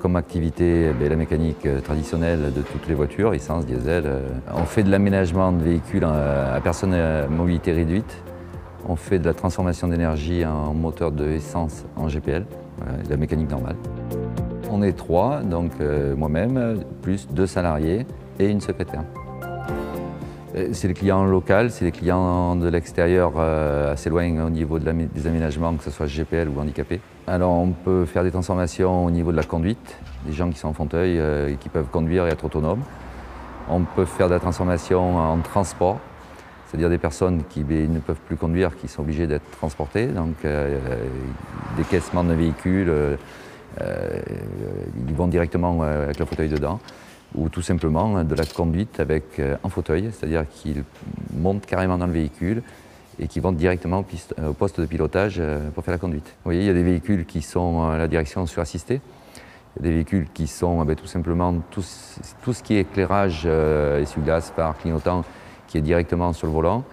comme activité la mécanique traditionnelle de toutes les voitures, essence, diesel. On fait de l'aménagement de véhicules à personnes à mobilité réduite. On fait de la transformation d'énergie en moteur de essence en GPL, de la mécanique normale. On est 3, donc moi-même, plus 2 salariés et une secrétaire. C'est les clients locaux, c'est les clients de l'extérieur assez loin au niveau des aménagements, que ce soit GPL ou handicapés. Alors on peut faire des transformations au niveau de la conduite, des gens qui sont en fauteuil et qui peuvent conduire et être autonomes. On peut faire de la transformation en transport, c'est-à-dire des personnes qui ne peuvent plus conduire, qui sont obligées d'être transportées, donc décaissement de véhicules, ils vont directement avec le fauteuil dedans, ou tout simplement de la conduite avec un fauteuil, c'est-à-dire qu'ils montent carrément dans le véhicule et qui vont directement au poste de pilotage pour faire la conduite. Vous voyez, il y a des véhicules qui sont à la direction surassistée, il y a des véhicules qui sont tout simplement tout ce qui est éclairage, essuie-glace, phare, clignotant, qui est directement sur le volant.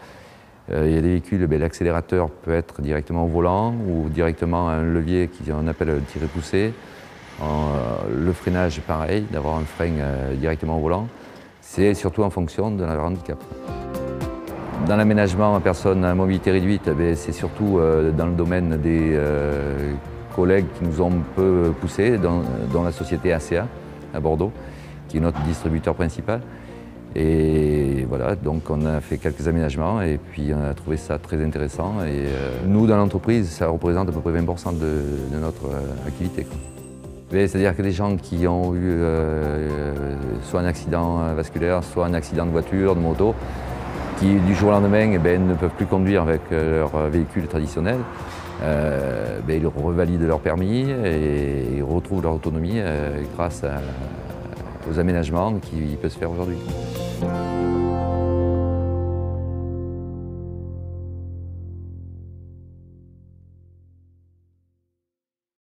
Il y a des véhicules, l'accélérateur peut être directement au volant ou directement un levier qu'on appelle le tiré-poussé. Le freinage, pareil, d'avoir un frein directement au volant. C'est surtout en fonction de leur handicap. Dans l'aménagement à personnes à mobilité réduite, c'est surtout dans le domaine des collègues qui nous ont un peu poussés, dont la société ACA à Bordeaux, qui est notre distributeur principal. Et voilà, donc on a fait quelques aménagements et puis on a trouvé ça très intéressant. Et nous, dans l'entreprise, ça représente à peu près 20% de notre activité. C'est-à-dire que des gens qui ont eu soit un accident vasculaire, soit un accident de voiture, de moto, qui du jour au lendemain ne peuvent plus conduire avec leur véhicule traditionnel, ils revalident leur permis et ils retrouvent leur autonomie grâce aux aménagements qui peuvent se faire aujourd'hui.